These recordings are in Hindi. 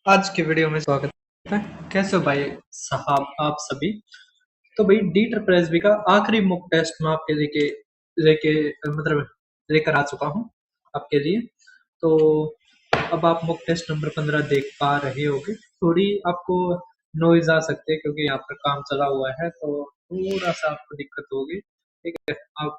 आज की वीडियो में स्वागत है। कैसे हो भाई साहब आप सभी। तो भाई डी ट्रिपल एस बी का आखिरी मॉक टेस्ट मैं आपके लेके लेके मतलब लेकर आ चुका हूँ आपके लिए। तो अब आप मॉक टेस्ट नंबर 15 देख पा रहे होगे। थोड़ी आपको नॉइज आ सकती है क्योंकि यहाँ पर काम चला हुआ है, तो थोड़ा सा आपको दिक्कत होगी। ठीक है, आप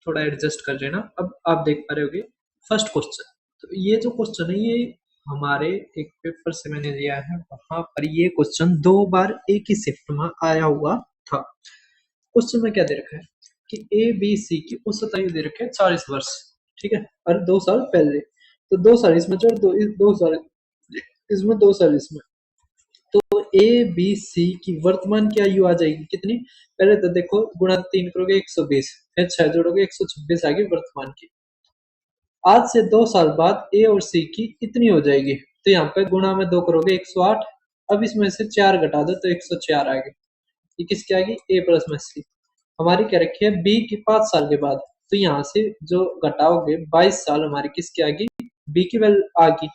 थोड़ा एडजस्ट कर लेना। अब आप देख पा रहे होगे फर्स्ट क्वेश्चन। तो ये जो क्वेश्चन है ये हमारे एक पेपर से मैंने लिया है, वहां पर ये क्वेश्चन 2 बार एक ही शिफ्ट में आया हुआ था। क्वेश्चन में क्या दे रखा है कि ए बी सी की औसत आयु दे रखे है 40 वर्ष। ठीक है, और 2 साल पहले, तो 2 साल इसमें जोड़ दो, इस 2 साल इसमें, 2 साल इसमें। तो ए बी सी की वर्तमान की आयु आ जाएगी कितनी। पहले तो देखो गुणा 3 करोगे 120, फिर 6 जोड़ोगे 126 आएगी वर्तमान की। आज से 2 साल बाद ए और सी की इतनी हो जाएगी, तो यहाँ पे गुणा में 2 करोगे 108। अब इसमें से 4 घटा दो तो 104 आएगी। ये किसकी आएगी, ए प्लस में सी। हमारी क्या रखी है बी की 5 साल के बाद, तो यहाँ से जो घटाओगे 22 साल हमारी किसकी आएगी, बी की वैल्यू आएगी।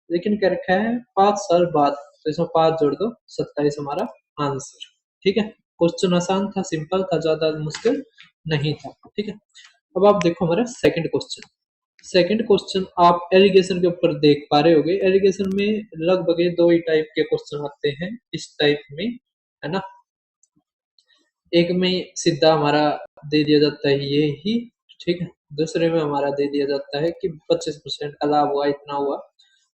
लेकिन क्या रखा है 5 साल बाद, तो इसमें 5 जोड़ दो 27 हमारा आंसर। ठीक है, क्वेश्चन आसान था, सिंपल था, ज्यादा मुश्किल नहीं था। ठीक है, अब आप देखो हमारा सेकंड क्वेश्चन आप एलिगेशन के ऊपर देख पा रहे होगे। एलिगेशन में लगभग 2 ही टाइप के क्वेश्चन आते हैं इस टाइप में, है ना। एक में सीधा हमारा दे दिया जाता है ये ही, ठीक है। दूसरे में हमारा दे दिया जाता है कि 25% का लाभ हुआ, इतना हुआ।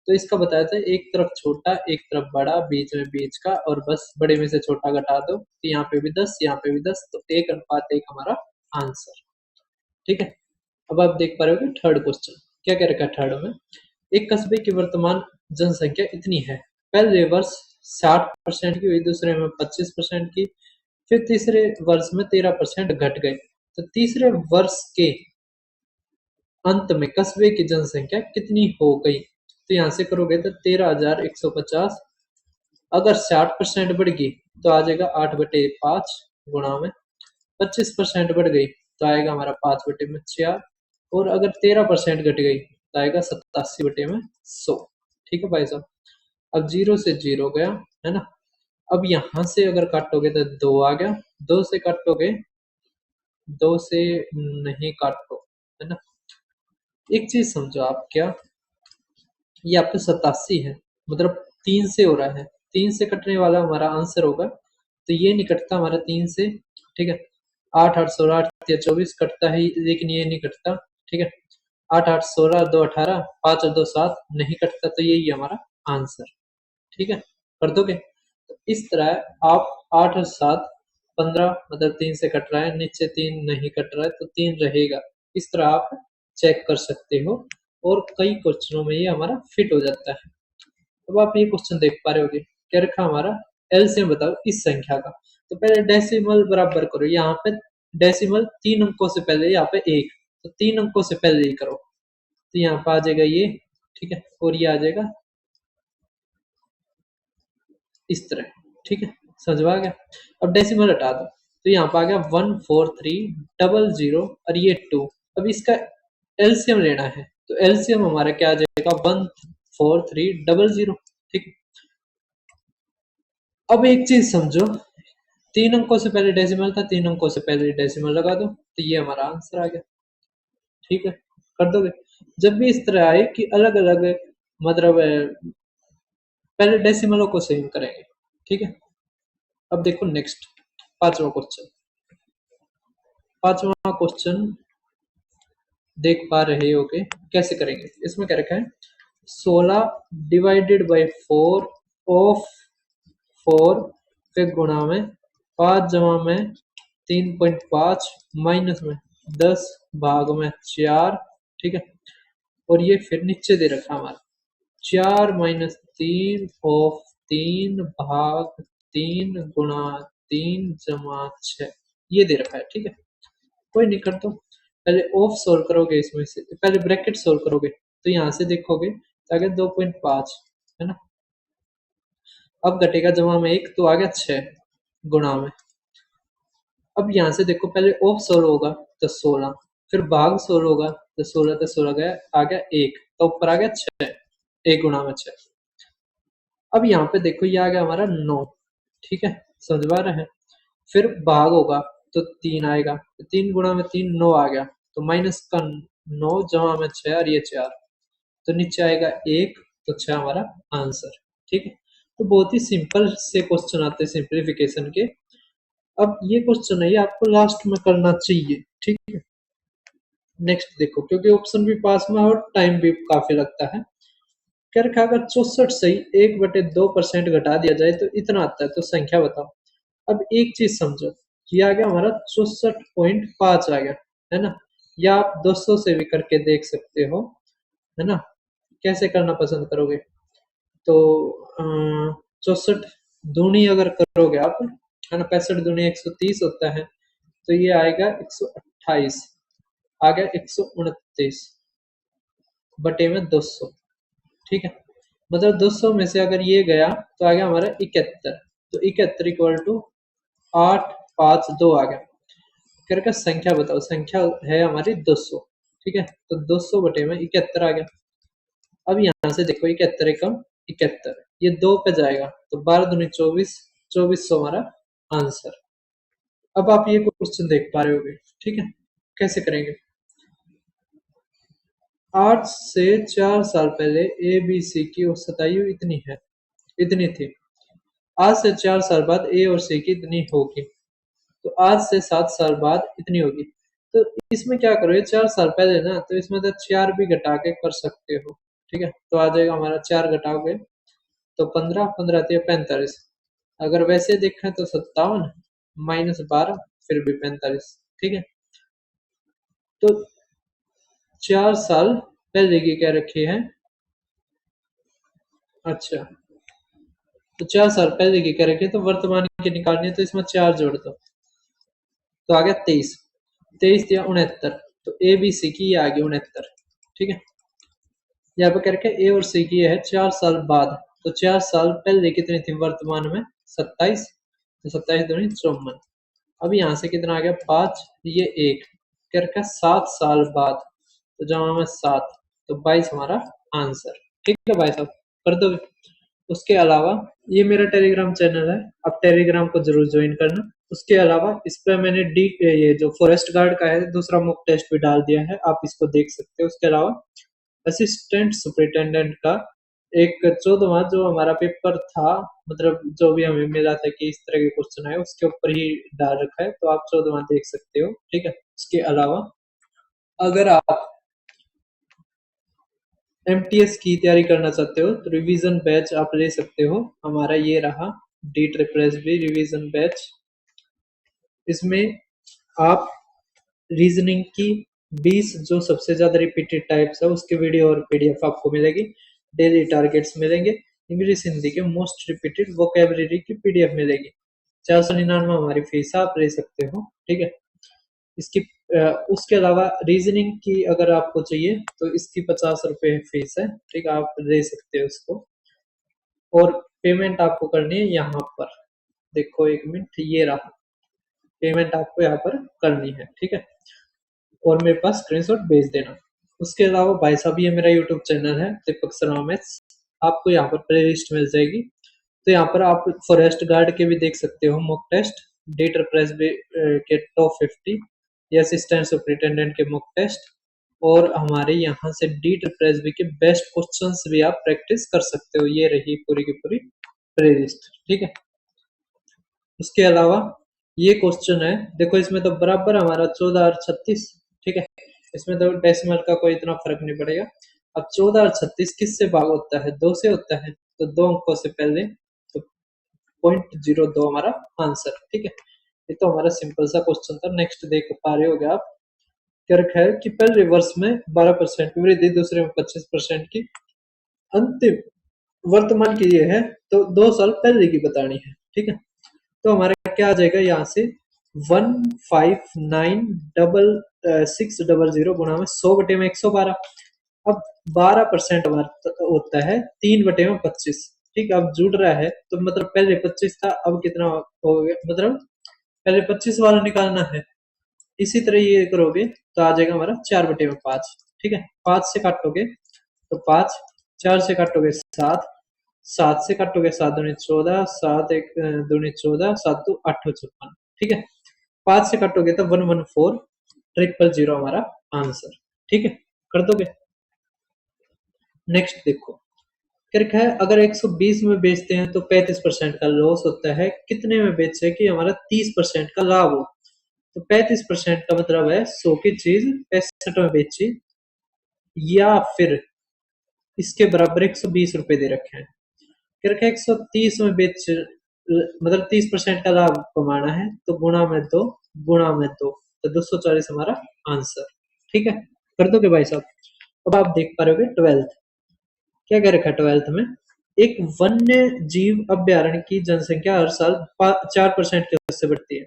तो इसका बताया था एक तरफ छोटा एक तरफ बड़ा, बीच में बीच का, और बस बड़े में से छोटा घटा दो, तो यहाँ पे भी 10 यहाँ पे भी 10, तो 1:1 हमारा आंसर। ठीक है, अब आप देख पा रहे हो कि थर्ड क्वेश्चन क्या कह रखा है। थर्ड में एक कस्बे की वर्तमान जनसंख्या इतनी है। पहले वर्ष 60% की हुई, दूसरे में 25% की, फिर तीसरे वर्ष में 13% घट गए। तो तीसरे वर्ष के अंत में कस्बे की जनसंख्या कितनी हो गई। तो यहाँ से करोगे तो 13,150। अगर 60% बढ़ गई तो आ जाएगा 8/5 गुणा में। 25% बढ़ गई तो आएगा हमारा 5/4। और अगर 13% घट गई तो आएगा 87/100। ठीक है भाई साहब, अब 0 से 0 गया, है ना। अब यहां से अगर काटोगे तो 2 आ गया, 2 से काटोगे, 2 से नहीं काटो, है ना। एक चीज समझो आप, क्या ये आपका 87 है, मतलब 3 से हो रहा है, 3 से कटने वाला हमारा आंसर होगा। तो ये नहीं कटता हमारा 3 से। ठीक है, 8 8 16 8 या 24 कटता है, लेकिन ये नहीं कटता। ठीक है, 8 8 16 2 18 5 और 2 7 नहीं कटता, तो यही हमारा आंसर। ठीक है, कर दोगे। तो इस तरह आप 8 और 7 15, मतलब 3 से कट रहा है, नीचे 3 नहीं कट रहा है तो 3 रहेगा। इस तरह आप चेक कर सकते हो, और कई क्वेश्चनों में ये हमारा फिट हो जाता है। अब आप ये क्वेश्चन देख पा रहे होगे, क्या रखा हमारा एलसीएम बताओ इस संख्या का। तो पहले डेसिमल बराबर करो, यहाँ पे डेसिमल 3 अंकों से पहले, यहाँ पे 1, तो 3 अंकों से पहले ही करो, तो यहाँ पे आ जाएगा ये। ठीक है, और ये आ जाएगा इस तरह। ठीक है, समझ में आ गया। अब डेसिमल हटा दो, तो यहाँ पे आ गया 14300 और ये 2। अब इसका एलसीएम लेना है, तो एलसीएम हमारा क्या आ जाएगा 14300। ठीक है, अब एक चीज समझो, 3 अंकों से पहले डेसिमल था, 3 अंकों से पहले डेसिमल लगा दो, तो ये हमारा आंसर आ गया। ठीक है, कर दोगे। जब भी इस तरह आए कि अलग अलग, मतलब पहले डेसिमलों को सेम करेंगे। ठीक है, अब देखो नेक्स्ट पांचवा क्वेश्चन। पांचवा क्वेश्चन देख पा रहे होगे, कैसे करेंगे। इसमें क्या रखा है 16 ÷ 4 ऑफ 4, फिर गुणा में 5 जमा में 3.5 माइनस में 10 भाग में 4। ठीक है, और ये फिर नीचे दे रखा हमारा 4 - 3 ऑफ 3 भाग 3 गुणा 3 जमा 6, ये दे रखा है। ठीक है, कोई नहीं, कर दो। पहले ऑफ सोल्व करोगे, इसमें से पहले ब्रैकेट सोल्व करोगे, तो यहाँ से देखोगे तो आ गया 2.5, है ना। अब घटेगा जमा में 1, तो आ गया 6 गुणा में। अब यहाँ से देखो पहले ऑफ सोल्व होगा तो 16, फिर भाग सोल्व होगा तो 16 तो 16 गया, आ गया 1, तो ऊपर आ गया 6, 1 गुणा में 6। अब यहाँ पे देखो ये आ गया हमारा 9, ठीक है, समझ पा रहे हैं। फिर भाग होगा तो 3 आएगा, तो 3 गुणा में 3 9 आ गया, तो माइनस का 9 जमा में 6 और ये 4, तो नीचे आएगा 1, तो 6 हमारा आंसर, ठीक है। तो बहुत ही सिंपल से क्वेश्चन आते हैं सिंप्लीफिकेशन के। अब ये क्वेश्चन है ये आपको लास्ट में करना चाहिए, ठीक है। नेक्स्ट देखो, क्योंकि ऑप्शन भी पास में और टाइम भी काफी लगता है। कह रखा अगर 64 से ही 1/2% घटा दिया जाए तो इतना आता है, तो संख्या बताओ। अब एक चीज समझो, ये आ गया हमारा 64.5 आ गया, है ना। या आप 200 से भी करके देख सकते हो, है ना। कैसे करना पसंद करोगे? तो 64 दूनी अगर करोगे आप, है ना, 65 दूनी 130 होता है, तो ये आएगा 128, आ गया 129 बटे में 200, ठीक है। मतलब 200 में से अगर ये गया तो आ गया हमारा 71, तो 71 इक्वल टू 852 आ गया। करके संख्या बताओ, संख्या है हमारी 200, ठीक है, तो 200 बटे में 71 आ गया। अब यहाँ से देखो 71 एकम 71, ये 2 पे जाएगा तो 12 दूनी 24, 2400 हमारा आंसर। अब आप ये क्वेश्चन देख पा रहे होगे, ठीक है। कैसे करेंगे? आज से 4 साल पहले ए बी सी की औसत आयु इतनी है, इतनी थी। आज से 4 साल बाद ए और सी की इतनी होगी, तो आज से 7 साल बाद इतनी होगी। तो इसमें क्या करो, ये 4 साल पहले ना, तो इसमें तो 4 भी घटा के कर सकते हो, ठीक है। तो आ जाएगा हमारा 4 घटाओगे तो 15, 15 तिया 45। अगर वैसे देखें तो 57 माइनस 12 फिर भी 45, ठीक है। तो 4 साल पहले की क्या रखी है? अच्छा, तो 4 साल पहले की क्या रखी है, तो वर्तमान की निकालनी है, तो इसमें 4 जोड़ दो, तो आ गया 23, 23 या 69, तो ए बी सी की ये आ गई 69, ठीक है। यहाँ पे करके ए और सी की है 4 साल बाद, तो 4 साल पहले कितनी थी वर्तमान में? 27, तो 27 दूनी 54। अब यहाँ से कितना आ गया? 5, ये 1 करके 7 साल बाद, तो जमा में 7, तो 22 हमारा आंसर, ठीक है भाई साहब, कर दोगे? उसके अलावा ये मेरा टेलीग्राम चैनल है, आप टेलीग्राम को जरूर ज्वाइन करना। उसके अलावा इस पे मैंने डी ये जो फॉरेस्ट गार्ड का है दूसरा मॉक टेस्ट भी डाल दिया है, आप इसको देख सकते हो। उसके अलावा असिस्टेंट सुपरिटेंडेंट का एक 14वां जो हमारा पेपर था, मतलब जो भी हमें मिला था कि इस तरह के क्वेश्चन आए, उसके ऊपर ही डाल रखा है, तो आप 14वां देख सकते हो, ठीक है। उसके अलावा अगर आप एमटीएस की तैयारी करना चाहते हो तो रिवीजन बैच आप ले सकते हो, हमारा ये रहा D triple S B revision batch. इसमें आप रीजनिंग की 20 जो सबसे ज्यादा रिपीटेड टाइप्स है उसके वीडियो और पीडीएफ आपको मिलेगी, डेली टारगेट्स मिलेंगे, इंग्लिश हिंदी के मोस्ट रिपीटेड वोकेबलरी की पीडीएफ मिलेगी। 499 हमारी फीस आप ले सकते हो, ठीक है। इसकी उसके अलावा रीजनिंग की अगर आपको चाहिए तो इसकी 50 रुपये फीस है, ठीक है, आप ले सकते हो उसको। और पेमेंट आपको करनी है यहाँ पर, देखो एक मिनट, ये रहा पेमेंट आपको यहाँ पर करनी है, ठीक है, और मेरे पास स्क्रीनशॉट भेज देना। उसके अलावा भाई साहब ये मेरा यूट्यूब चैनल है दीपक शर्मा मैथ्स, आपको यहाँ पर प्ले लिस्ट मिल जाएगी, तो यहाँ पर आप फॉरेस्ट गार्ड के भी देख सकते हो मॉक टेस्ट, डेटर प्रेस के टॉप 50 या असिस्टेंट सुपरिटेंडेंट के मॉक टेस्ट, और हमारे यहाँ से डी प्रेस के बेस्ट क्वेश्चंस भी आप प्रैक्टिस कर सकते हो। ये रही पूरी की पूरी प्ले लिस्ट, ठीक है। उसके अलावा ये क्वेश्चन है, देखो इसमें तो बराबर हमारा 14 और 36, ठीक है, इसमें तो डेसिमल का कोई इतना फर्क नहीं पड़ेगा। अब 14 और 36 किससे भाग होता है? 2 से होता है, तो 2 अंकों से पहले, तो 0.02 हमारा आंसर, ठीक है। ये तो हमारा सिंपल सा क्वेश्चन था। नेक्स्ट देख पा रहे होगे आप, क्या रखा है कि पहले वर्ष में 12% की वृद्धि, दूसरे में 25% की, अंतिम वर्तमान की ये है, तो 2 साल पहले की बतानी है, ठीक है। तो हमारा क्या आ जाएगा यहाँ से 159,600 गुणा में 100 बटे में 112। अब 12% हमारा होता है 3/25, ठीक है। अब जुड़ रहा है तो मतलब पहले 25 था, अब कितना हो गया, मतलब पहले 25 वाला निकालना है। इसी तरह ये करोगे तो आ जाएगा हमारा 4/5, ठीक है। 5 से काटोगे तो 5, 4 से काटोगे 7, 7 से काटोगे 7 दूनी 14, 7 एक दूनी 14, 7 दो 8 56। ठीक है, 5 से काटोगे तो 114000 हमारा आंसर। ठीक है, कर दोगे। नेक्स्ट देखो, क्या रखा है, अगर 120 में बेचते हैं तो 35% का लॉस होता है, कितने में बेचे कि हमारा 30% का लाभ हो। तो 35% का मतलब है 100 की चीज 65 में बेची, या फिर इसके बराबर 120 रुपए दे रखे हैं। क्या रखा है, 130 में बेच, मतलब 30% का लाभ कमाना है, तो गुणा में दो, गुणा में दो, तो 240 हमारा आंसर। ठीक है, कर दोगे भाई साहब। अब आप देख पा रहे होगे 12th, क्या कह रखा है 12th में, एक वन्य जीव अभ्यारण्य की जनसंख्या हर साल 4% की दर से बढ़ती है।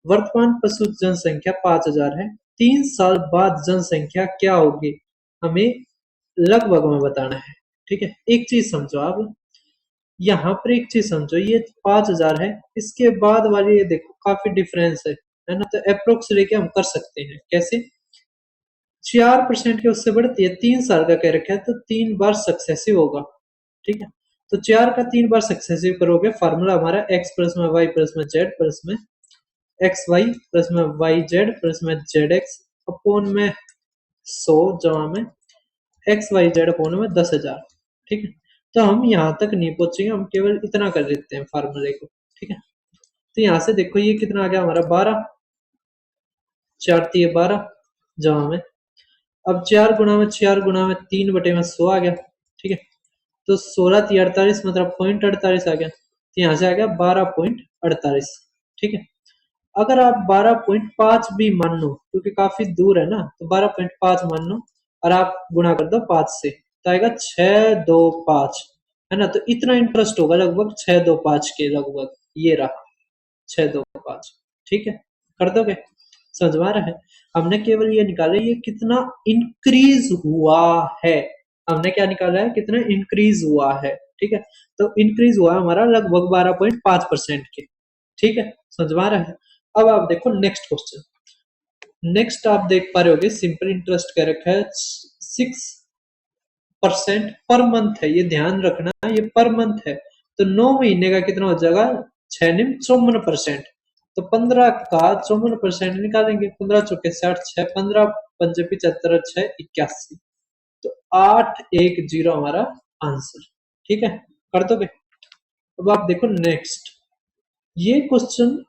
वर्तमान पशु जनसंख्या 5000 है, 3 साल बाद जनसंख्या क्या होगी, हमें लगभग में बताना है। ठीक है, एक चीज समझो आप, यहाँ पर एक चीज समझो, ये 5000 है, इसके बाद वाली ये देखो काफी डिफरेंस है ना। तो अप्रोक्स लेके हम कर सकते हैं, कैसे, 4% के उससे बढ़ती है, 3 साल का कह रखा है, तो 3 बार सक्सेसिव होगा। ठीक है, तो 4 का 3 बार सक्सेसिव करोगे, फार्मूला हमारा x प्लस में y प्लस में z प्लस में एक्स वाई प्लस में वाई जेड प्लस में जेड एक्स अपोन में 100 जमा में एक्स वाई जेड अपोन में 10,000। ठीक है, तो हम यहाँ तक नहीं पहुंचेंगे, हम केवल इतना कर देते हैं फार्मूले को। ठीक है, तो यहाँ से देखो ये कितना आ गया हमारा 12, 4×3 = 12 जमा में, अब 4×4×3/100 आ गया। ठीक है, तो 16×3 = 48, मतलब 0.48 आ गया, तो यहाँ से आ गया 12.48। ठीक है, अगर आप 12.5 भी मान लो, क्योंकि काफी दूर है ना, तो 12.5 मान लो और आप गुणा कर दो 5 से, तो आएगा 625, है ना। तो इतना इंटरेस्ट होगा लगभग 625 के लगभग, ये रहा 625। ठीक है, कर दोगे, समझ में आ रहा है। हमने केवल ये निकाला ये कितना इंक्रीज हुआ है, हमने क्या निकाला है, कितना इंक्रीज हुआ है। ठीक है, तो इंक्रीज हुआ हमारा लगभग 12.5% के। ठीक है, समझ में आ रहा है। अब आप देखो नेक्स्ट क्वेश्चन, नेक्स्ट आप देख पा रहे होगे सिंपल इंटरेस्ट कह रखा है 6% पर मंथ है, ये ध्यान रखना, ये पर मंथ है। तो 9 महीने का कितना हो जाएगा, 6×9 = 54%, तो 15 का 54% निकालेंगे, 15×4 = 60, 6 15×5 = 75, 6 × 81, तो 810 हमारा आंसर। ठीक है, कर दोगे। अब आप देखो नेक्स्ट, ये क्वेश्चन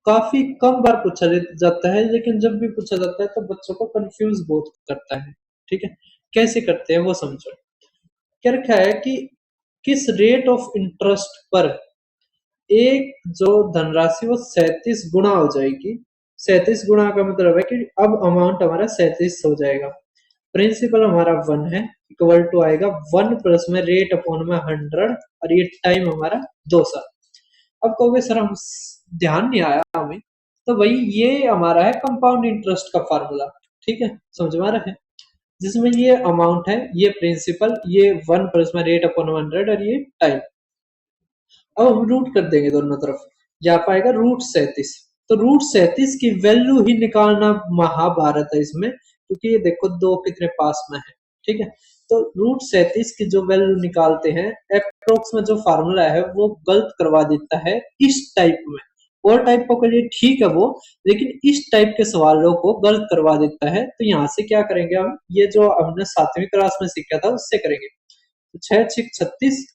काफी कम बार पूछा जाता है, लेकिन जब भी पूछा जाता है तो बच्चों को कंफ्यूज बहुत करता है। ठीक है, कैसे करते हैं वो समझो। क्या रखा है कि किस रेट ऑफ इंटरेस्ट पर एक जो धनराशि वो 37 गुना हो जाएगी। 37 गुना का मतलब है कि अब अमाउंट हमारा 37 हो जाएगा। प्रिंसिपल हमारा 1 है, इक्वल टू आएगा 1 प्लस में रेट अपॉन में 100, और ये टाइम हमारा 2 साल। अब कहोगे सर हम ध्यान नहीं आया हमें, तो भाई ये हमारा है कंपाउंड इंटरेस्ट का फार्मूला। ठीक है, समझ में आ रहा है, जिसमें ये अमाउंट है, ये प्रिंसिपल, ये 1 प्लस में रेट अपॉन 100, और ये टाइम। अब हम रूट कर देंगे दोनों तरफ, यहाँ पाएगा √37। तो √37 की वैल्यू ही निकालना महाभारत है इसमें, क्योंकि ये देखो दो कितने पास में है। ठीक है, तो √37 की जो वैल्यू निकालते हैं, अप्रोक्स में जो फार्मूला है वो गलत करवा देता है इस टाइप में। और टाइपों के लिए ठीक है वो, लेकिन इस टाइप के सवालों को गलत करवा देता है। तो यहाँ से क्या करेंगे हम, ये जो हमने 7वीं क्लास में सीखा था उससे करेंगे। तो 6×6 = 36।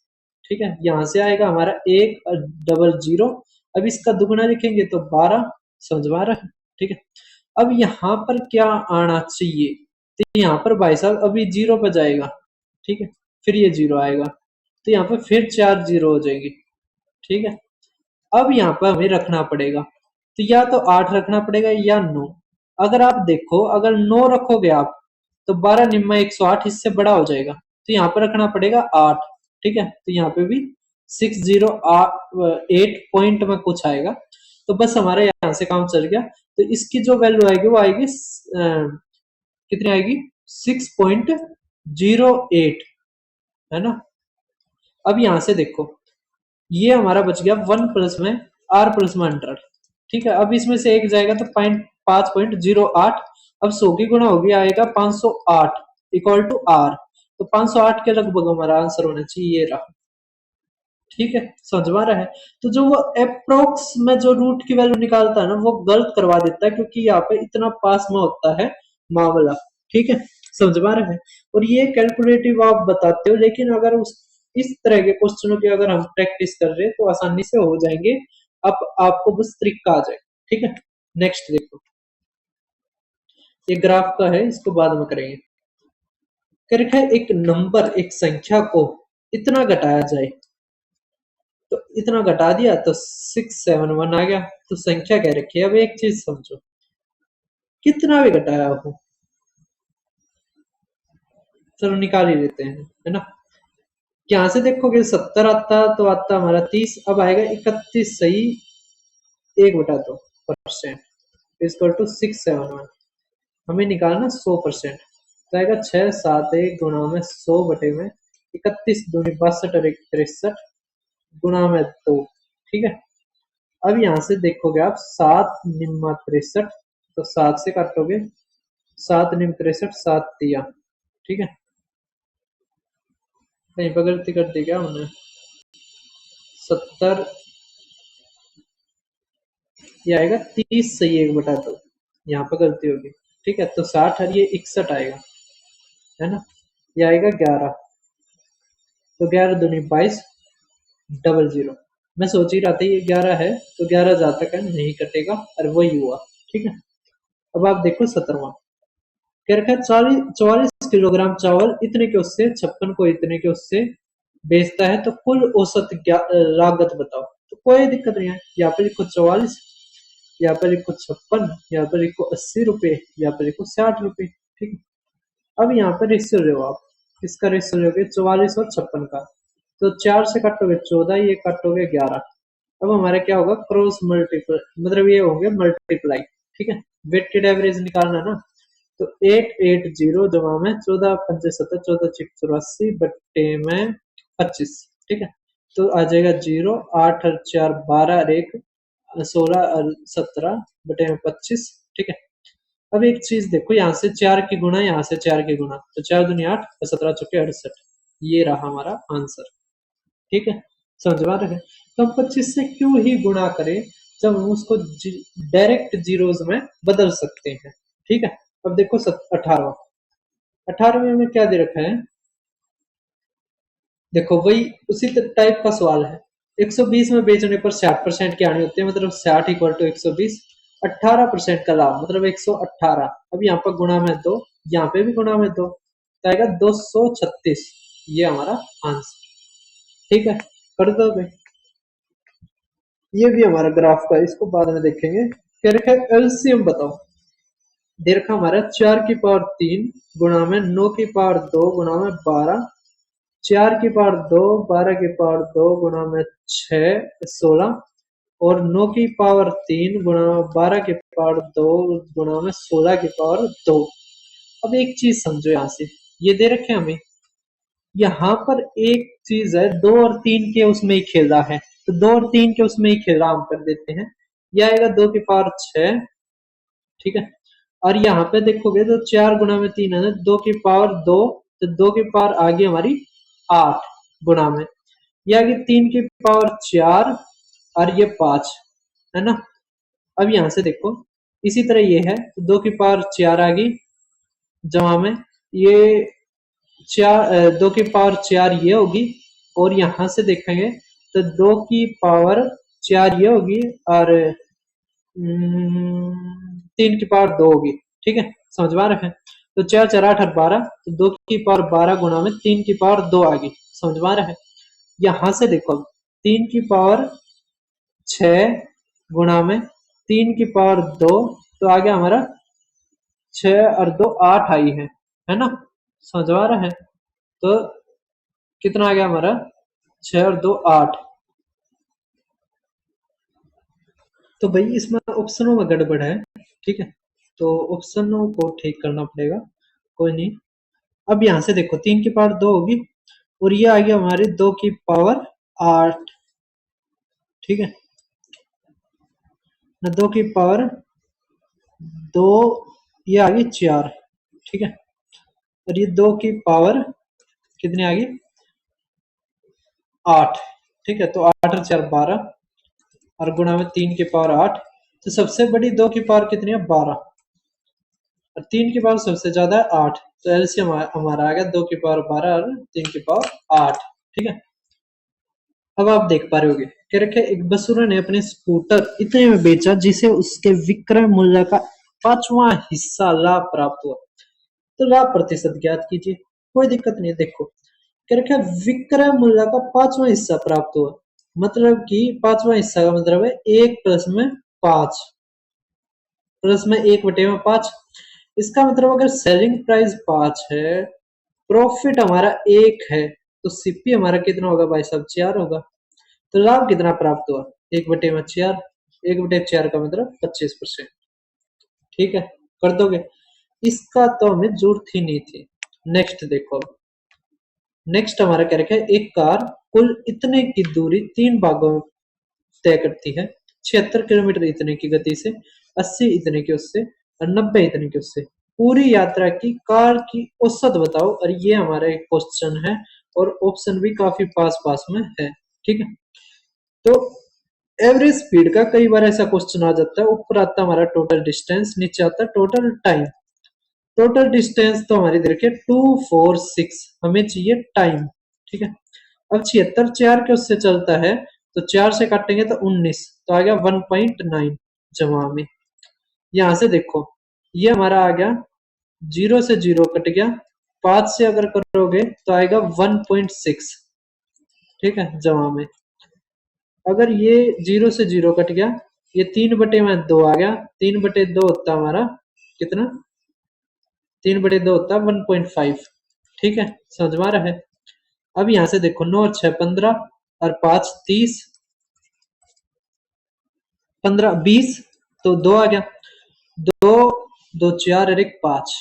ठीक है, यहाँ से आएगा हमारा 100। अब इसका दुगुना लिखेंगे तो 12, समझ में आ रहा है। ठीक है, अब यहाँ पर क्या आना चाहिए, तो यहाँ पर भाई साहब अभी 0 पर जाएगा। ठीक है, फिर ये 0 आएगा, तो यहाँ पर फिर 4 0 हो जाएंगे। ठीक है, अब यहाँ पर हमें रखना पड़ेगा, तो या तो 8 रखना पड़ेगा या 9। अगर आप देखो, अगर 9 रखोगे आप, तो 12 निम्मा 108 इससे बड़ा हो जाएगा, तो यहाँ पर रखना पड़ेगा 8। ठीक है, तो यहाँ पे भी 608 पॉइंट में कुछ आएगा, तो बस हमारे यहाँ से काम चल गया। तो इसकी जो वैल्यू आएगी वो आएगी कितनी आएगी, 6.08, है ना। अब यहाँ से देखो, ये हमारा बच गया 1 प्लस में r प्लस में 100। ठीक है, अब इसमें से एक जाएगा तो 5.08, अब 100 की गुणा होगी, आएगा 508 इक्वल टू r, तो 508 के लगभग हमारा आंसर होना चाहिए, ये रहा। ठीक है, समझ में आ रहा है। तो जो वो अप्रोक्स में जो रूट की वैल्यू निकालता है ना, वो गलत करवा देता है, क्योंकि यहाँ पे इतना पास में होता है मामला। ठीक है, समझ में आ रहा है। और ये कैलकुलेटिव आप बताते हो, लेकिन अगर उस इस तरह के क्वेश्चनों की अगर हम प्रैक्टिस कर रहे हैं तो आसानी से हो जाएंगे। अब आपको बस तरीका आ जाए। ठीक है, नेक्स्ट देखो, ये ग्राफ का है, इसको बाद में करेंगे। कह रखा है एक नंबर, एक संख्या को इतना घटाया जाए, तो इतना घटा दिया तो 671 आ गया। तो संख्या कह रखी है। अब एक चीज समझो, कितना भी घटाया हो, चलो निकाल ही लेते हैं, है ना। यहाँ से देखोगे 70 आता तो आता हमारा 30, अब आएगा 31 सही 1/2% इक्वल टू 671। हमें निकालना 100%, तो आएगा 671 गुणा में 100 बटे में 31 दूनी 62 और 63 गुणा में 2। ठीक है, अब यहाँ से देखोगे आप 7 निम्मा 63, तो 7 से काटोगे, 7 निम 63, 7 तिया। ठीक है, कहीं पर गलती कर दी क्या हमने? 70, ये आएगा 30 सही 1/2, यहाँ पर गलती होगी। ठीक है, तो 60 और ये 61 आएगा, है ना। ये आएगा 11, तो 11 दूनी 22 डबल जीरो। मैं सोच ही रहा था ये 11 है, तो 11 जहाँ तक है नहीं कटेगा, और वही हुआ। ठीक है, अब आप देखो 17वां, कह रखा है 44 किलोग्राम चावल इतने के उससे 56 को इतने के उससे बेचता है, तो कुल औसत लागत बताओ। तो कोई दिक्कत नहीं है, यहाँ पर लिखो 44, यहाँ पर लिखो 56, यहाँ पर लिखो 80 रुपए, यहाँ पर लिखो 60 रुपए। ठीक है, अब यहाँ पर रेशियो लो आप, किसका रेशियो लोगे? 44 और 56 का। तो 4 से काटोगे 14, ये काटोगे 11। अब हमारा क्या होगा? क्रॉस मल्टीपल, मतलब ये होंगे मल्टीप्लाई। ठीक है, वेटेड एवरेज निकालना ना, तो 880 जमा में 14 पंजे 70, 14 6 84 बट्टे में 25। ठीक है, तो आ जाएगा 0, 8 और 4 12 और 1 16 और 17 बटे में 25। ठीक है, अब एक चीज देखो, यहाँ से 4 की गुणा, यहाँ से 4 की गुणा, तो 4 दूनी 8 और 17 चौके 68। ये रहा हमारा आंसर। ठीक है, समझ में आ रहा है। तो हम 25 से क्यों ही गुणा करें, जब हम उसको डायरेक्ट जीरोस में बदल सकते हैं। ठीक है, अब देखो 18वां, 18वें में क्या दे रखा है? देखो वही उसी टाइप का सवाल है। 120 में बेचने पर 60% की हानि होती है, मतलब 60 इक्वल टू 120। 18% का लाभ मतलब 118। अब यहाँ पर गुणा में 2, यहाँ पे भी गुणा में 2, तो आएगा 236। ये हमारा आंसर। ठीक है, कर दो भाई। ये भी हमारा ग्राफ का, इसको बाद में देखेंगे। क्या रखा है? एलसीएम बताओ। दे रखा हमारा 4 की पावर 3 गुणा में 9 की पावर 2 गुणा में 12, 4 की पावर 2, 12 की पावर 2 गुणा में 16, और 9 की पावर 3 गुणा में 12 की पावर 2 गुणा में 16 की पावर 2। अब एक चीज समझो, यहाँ से ये दे रखे हमें, यहाँ पर एक चीज है, 2 और 3 के उसमें ही खेल रहा है, तो 2 और 3 के उसमें ही खेल रहा, हम कर देते हैं। यह आएगा 2 की पावर 6। ठीक है, और यहाँ पे देखोगे तो 4 गुणा में 3 है ना, 2 की पावर 2, तो 2 की पावर आ गई हमारी 8 गुणा में, ये आ गई 3 की पावर 4, और ये 5, है ना। अब यहाँ से देखो, इसी तरह ये है, तो 2 की पावर 4 आ गई जमा में ये 2 की पावर 4 ये होगी, और यहाँ से देखेंगे तो 2 की पावर 4 ये होगी, और 3 की पावर 2 होगी। ठीक है, समझ में आ रहा है। तो 4 4 8 और 12, तो 2 की पावर 12 गुणा में 3 की पावर 2 आ गई, समझ में आ रहा है। यहाँ से देखो, 3 की पावर 6 गुणा में 3 की पावर 2, तो आ गया हमारा 6 और 2 8 आई है ना, समझ में आ रहा है। तो कितना आ गया हमारा? 6 और 2 8। तो भाई इसमें ऑप्शनों में गड़बड़ है। ठीक है, तो ऑप्शनों को ठीक करना पड़ेगा, कोई नहीं। अब यहाँ से देखो, 3 की पावर 2 होगी, और ये आ गया हमारे 2 की पावर 8। ठीक है ना, 2 की पावर 2, ये आ गई 4। ठीक है, और ये 2 की पावर कितनी आ गई? 8। ठीक है, तो 8 और 4 12 और गुणा में 3 की पावर 8। तो सबसे बड़ी 2 की पावर कितनी है? 12। और 3 की पावर सबसे ज्यादा है 8। तो एलसीएम हमारा आ गया 2 की पावर 12 और 3 की पावर 8। ठीक है, अब आप देख पा रहे होगे कह रखे एक बसुरा ने अपने स्कूटर इतने में बेचा जिसे उसके विक्रय मूल्य का 5वां हिस्सा लाभ प्राप्त हुआ। तो लाभ प्रतिशत ज्ञात कीजिए। कोई दिक्कत नहीं है, देखो कह रखा है विक्रय मूल्य का 5वां हिस्सा प्राप्त हुआ, मतलब कि 5वां हिस्सा का मतलब है 1 प्लस में 5 प्लस में 1/5। इसका मतलब अगर सेलिंग प्राइस 5 है, प्रॉफिट हमारा 1 है, तो सीपी हमारा कितना होगा भाई साहब? 4 होगा। तो लाभ कितना प्राप्त हुआ? 1/4। 1/4 का मतलब 25%। ठीक है, कर दोगे? इसका तो हमें जरूरत ही नहीं थी। नेक्स्ट देखो, अब नेक्स्ट हमारा क्या रखा है, एक कार कुल इतने की दूरी 3 भागों में तय करती है। 76 किलोमीटर इतने की गति से, 80 इतने की उससे और 90 इतने की उससे। पूरी यात्रा की कार की औसत बताओ। और ये हमारा एक क्वेश्चन है और ऑप्शन भी काफी पास पास में है। ठीक है, तो एवरेज स्पीड का कई बार ऐसा क्वेश्चन आ जाता है। ऊपर आता है हमारा टोटल डिस्टेंस, नीचे आता है टोटल टाइम। टोटल डिस्टेंस तो हमारी देखिए 246, हमें चाहिए टाइम। ठीक है, अब 76 4 के उससे चलता है, तो 4 से काटेंगे तो 19, तो आ गया 1.9 जमा में। यहां से देखो ये हमारा आ गया, 0 से 0 कट गया, 5 से अगर करोगे तो आएगा 1.6। ठीक है, जमा में अगर ये 0 से 0 कट गया, ये 3/2 आ गया। 3/2 होता हमारा कितना? 3/2 होता है 1.5। ठीक है, समझ में आ रहा है? अब यहां से देखो 9 और 6 15 और 5 30, 15 20, तो 2 आ गया। 2 2 4 और 1 5,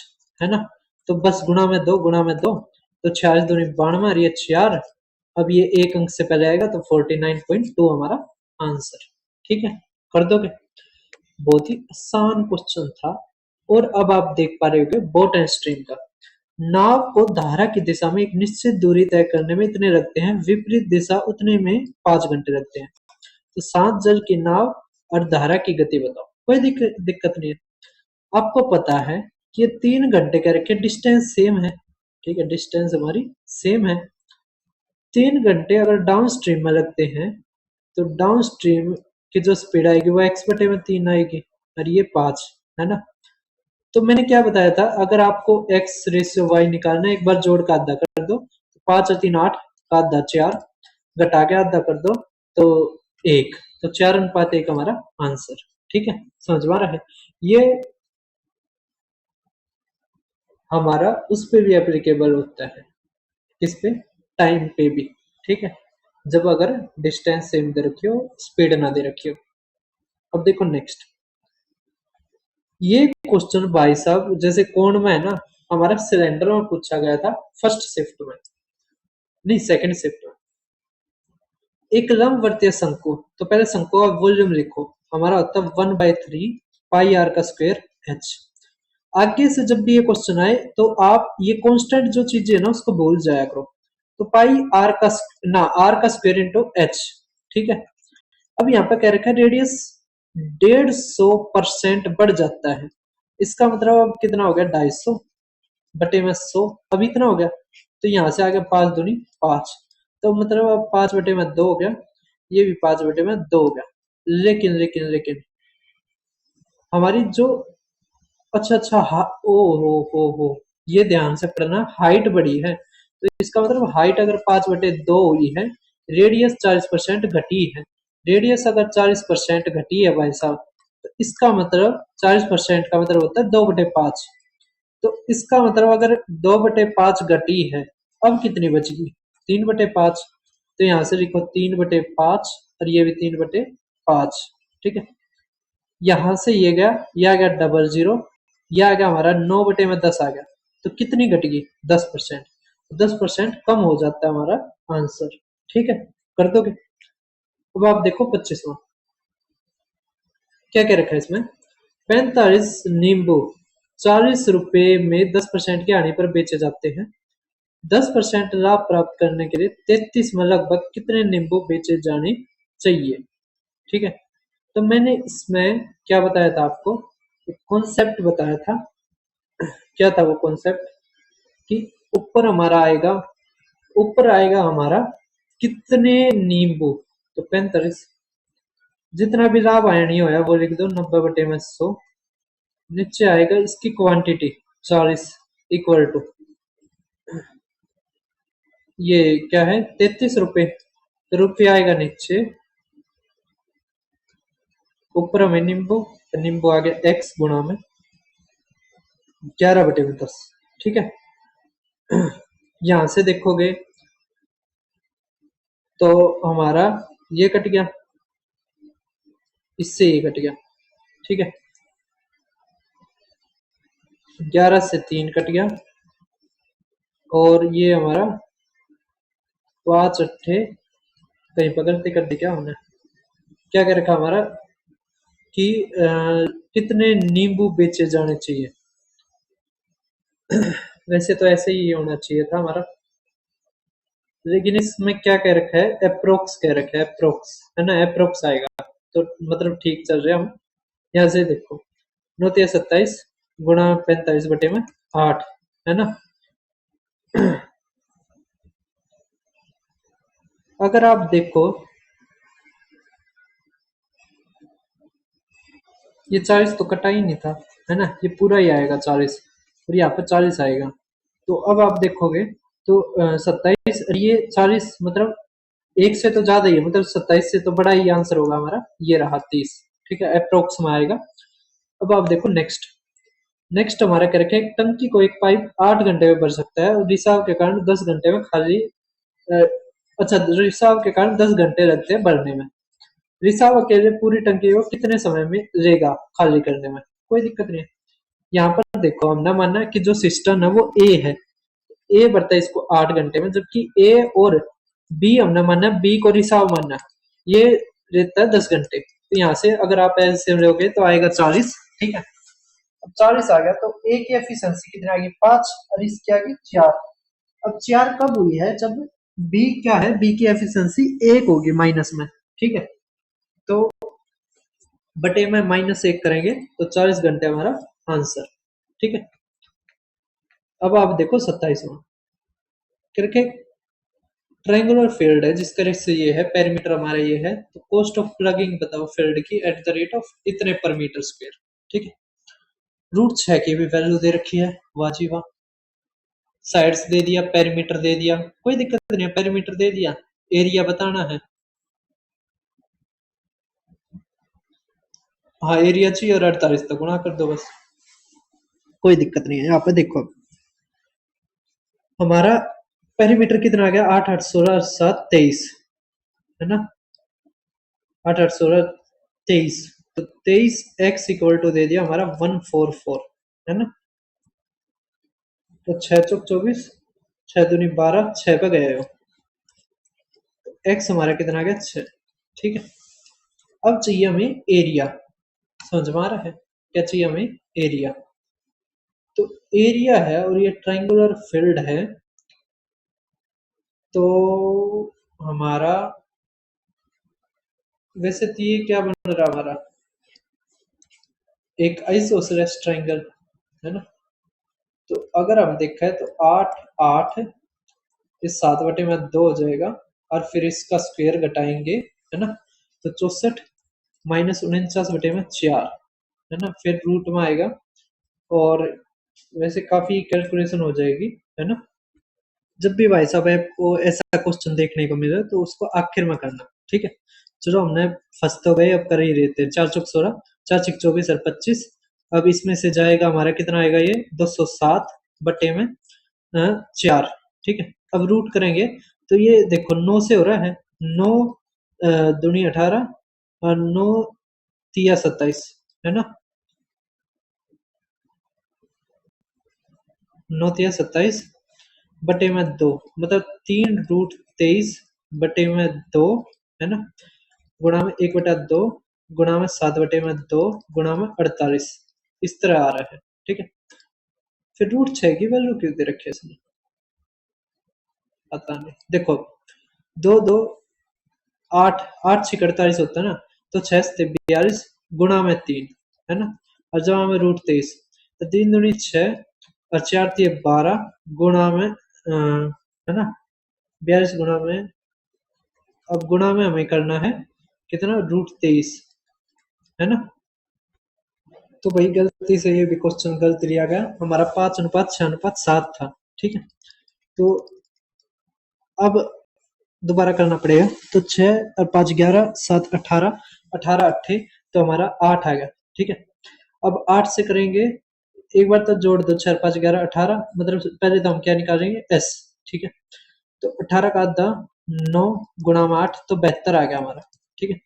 है ना? तो बस गुणा में 2, गुणा में 2, तो 46 दूनी 92 और ये 4। अब ये एक अंक से पहले आएगा तो 49.2 हमारा आंसर। ठीक है, कर दोगे? बहुत ही आसान क्वेश्चन था। और अब आप देख पा रहे होंगे बोट एंड स्ट्रीम का। नाव को धारा की दिशा में एक निश्चित दूरी तय करने में इतने लगते हैं, विपरीत दिशा उतने में 5 घंटे लगते हैं। तो शांत जल की नाव और धारा की गति बताओ। कोई दिक्कत नहीं है, आपको पता है कि ये 3 घंटे का रखे, डिस्टेंस सेम है। ठीक है, डिस्टेंस हमारी सेम है। 3 घंटे अगर डाउन स्ट्रीम में लगते हैं, तो डाउन स्ट्रीम की जो स्पीड आएगी वो x/3 आएगी, और ये 5, है ना? तो मैंने क्या बताया था, अगर आपको x रेशियो y निकालना है, एक बार जोड़ का आधा कर दो, तो 5 और 3 8 का आधा 4, घटा के आधा कर दो तो 1, तो 4:1 हमारा आंसर। ठीक है, समझ में आ रहा है? ये हमारा उस पे भी एप्लीकेबल होता है, किस पे? टाइम पे भी। ठीक है, जब अगर डिस्टेंस सेम दे रखी हो, स्पीड ना दे रखी हो। अब देखो नेक्स्ट, ये क्वेश्चन भाई साहब जैसे कौन में है ना, हमारा सिलेंडर में पूछा गया था फर्स्ट शिफ्ट में, नहीं सेकंड शिफ्ट में। एक लंबवर्तीय शंकु, तो पहले शंकु का वॉल्यूम लिखो, हमारा होता है 1/3 पाई आर का स्क्वायर एच। आगे से जब भी ये क्वेश्चन आए तो आप ये कांस्टेंट जो चीजें है ना उसको भूल जाया करो। तो पाई आर का ना आर का स्क्वायर इंटू एच। ठीक है, अब यहाँ पे कह रखा है रेडियस 150% बढ़ जाता है। इसका मतलब अब कितना हो गया? 250/100। अब इतना हो गया, तो यहाँ से आ गया 5 दूनी 5, तो मतलब अब 5/2 हो गया, ये भी 5/2 हो गया। लेकिन लेकिन लेकिन हमारी जो, अच्छा अच्छा हा, ओ हो, ये ध्यान से पढ़ना, हाइट बढ़ी है, तो इसका मतलब हाइट अगर 5/2 हुई है, रेडियस 40% घटी है। रेडियस अगर 40% घटी है भाई साहब, तो इसका मतलब 40% का मतलब होता है 2/5। तो इसका मतलब अगर 2/5 घटी है, अब कितनी बचेगी? 3/5। तो यहां से लिखो 3/5, और ये भी 3/5। ठीक है, यहां से ये गया, ये आ गया 00, ये आ गया हमारा 9/10 आ गया। तो कितनी घटेगी? 10%। 10% कम हो जाता है हमारा आंसर। ठीक है, कर दोगे? अब आप देखो 25वां, क्या क्या रखा है इसमें? 45 नींबू 40 रुपए में 10% के आने पर बेचे जाते हैं। 10% लाभ प्राप्त करने के लिए 33 में लगभग कितने नींबू बेचे जाने चाहिए। ठीक है, तो मैंने इसमें क्या बताया था आपको, कॉन्सेप्ट बताया था। क्या था वो कॉन्सेप्ट, कि ऊपर हमारा आएगा, ऊपर आएगा हमारा कितने नींबू, तो 45, जितना भी लाभ आयनीय होया वो लिख दो 90/100। नीचे आएगा इसकी क्वांटिटी 40 इक्वल टू, ये क्या है 33 रुपए, तो रुपये आएगा नीचे, ऊपर में नींबू, तो नींबू आ गया x गुणा में 11/10। ठीक है, यहां से देखोगे तो हमारा ये कट गया, इससे ये कट गया। ठीक है, 11 से 3 कट गया, और ये हमारा 5 अट्ठे, कहीं पर गलती कर दी क्या हमने, क्या कर रखा हमारा कि कितने नींबू बेचे जाने चाहिए। वैसे तो ऐसे ही होना चाहिए था हमारा, लेकिन इसमें क्या कह रखा है, अप्रोक्स कह रखा है, अप्रोक्स है ना, अप्रोक्स आएगा, तो मतलब ठीक चल रहे हैं हम। यहाँ से देखो 9×27 गुणा 45/8, है ना। अगर आप देखो ये 40 तो कटा ही नहीं था, है ना, ये पूरा ही आएगा 40, और यहाँ पर 40 आएगा। तो अब आप देखोगे तो 27, ये 40 मतलब एक से तो ज्यादा ही है, मतलब 27 से तो बड़ा ही आंसर होगा हमारा, ये रहा 30। ठीक है, अप्रोक्स में आएगा। अब आप देखो नेक्स्ट, नेक्स्ट हमारा क्या रखे, एक टंकी को एक पाइप 8 घंटे में भर सकता है, और रिसाव के कारण 10 घंटे में खाली, अ, अच्छा, रिसाव के कारण 10 घंटे लगते हैं भरने में। रिसाव अकेले पूरी टंकी को कितने समय में लेगा खाली करने में, कोई दिक्कत नहीं है। यहाँ पर देखो हमने माना कि जो सिस्टम है वो ए है, ए बढ़ता है इसको 8 घंटे में, जबकि ए और बी हमने माना, बी को रिसाव माना, ये रहता है 10 घंटे। तो यहाँ से अगर आप ऐसे लोगे तो आएगा 40। ठीक है, अब 40 आ गया, तो ए की एफिशिएंसी कितनी आ गई 5, और इसकी आ गई 4। अब 4 कब हुई है, जब बी क्या है, बी की एफिशिएंसी 1 होगी माइनस में। ठीक है, तो बटे में -1 करेंगे तो 40 घंटे हमारा आंसर। ठीक है, अब आप देखो 27वां, करके ट्रायंगुलर फील्ड है जिसका रेशियो ये है, पेरीमीटर हमारा ये है, तो कॉस्ट ऑफ प्लगिंग बताओ फील्ड की एट द रेट ऑफ इतने पर मीटर स्क्वायर। ठीक है, √6 की भी वैल्यू दे रखी है, वाह जी वाह। साइड्स दे दिया, पेरीमीटर दे दिया, कोई दिक्कत नहीं है, पेरीमीटर दे दिया, एरिया बताना है। हाँ, एरिया चाहिए और 48 तक गुणा कर दो बस, कोई दिक्कत नहीं है। यहाँ पे देखो हमारा पेरीमीटर कितना आ गया, 8 8 16 7 23, है ना, 8 8 16 23, तो 23x दे दिया हमारा 144, है ना। तो 6 × 4 = 24, 6 × 2 = 12, 6 पे गए हो, एक्स हमारा कितना आ गया 6। ठीक है, अब चाहिए हमें एरिया, समझ में आ रहा है, क्या चाहिए हमें, एरिया। तो एरिया है और ये ट्रायंगुलर फील्ड है, तो हमारा वैसे तो ये क्या बन रहा हमारा, एक आइसोसेलेस ट्रायंगल, है ना। तो अगर हम देखा है तो 8 8, इस 7/2 हो जाएगा, और फिर इसका स्क्वायर घटाएंगे, है ना, तो 64 -49/4, है ना, फिर रूट में आएगा, और वैसे काफी कैलकुलेशन हो जाएगी, है ना। जब भी भाई साहब आपको ऐसा क्वेश्चन देखने को मिले तो उसको आखिर में करना। ठीक है, चलो हमने फंस तो गए, अब कर ही रहते हैं। 4 × 4 = 16, 4 × 6 = 24 और 25। अब इसमें से जाएगा हमारा कितना आएगा, ये 207 बटे में 4। ठीक है, अब रूट करेंगे तो ये देखो 9 से हो रहा है, 9 दूनी 18, और 9 तिया 27, है ना, 9 तिया 27 बटे में 2, मतलब 3√23 बटे में 2, है ना, गुणा में 1/2, गुणा में 7/2, गुणा में 48, इस तरह आ रहा है। ठीक है, फिर √6 की वैल्यू क्यों दे रखी है इसमें, पता नहीं, देखो, दो दो आठ, आठ छः 48 होता है ना, तो 6 से 42 गुणा में 3, है ना, और जमा में √23, तो 3 दूनी 6 और 4 तिये 12 गुणा में है ना, 42 गुणा में, अब गुणा में हमें करना है कितना, √23, है ना। तो भाई गलती से ये भी क्वेश्चन गलत लिया गया, हमारा 5:6:7 था, ठीक है। तो अब दोबारा करना पड़ेगा, तो 6 और 5 11, 7 18, 18 8 तो हमारा 8 आ गया, ठीक है। अब 8 से करेंगे, एक बार तो जोड़ दो, 4 5 11 18, मतलब पहले तो हम क्या निकालेंगे, एस, ठीक है। तो 18 का आधा 9 गुणा में 8, तो 72 आ गया हमारा, ठीक है।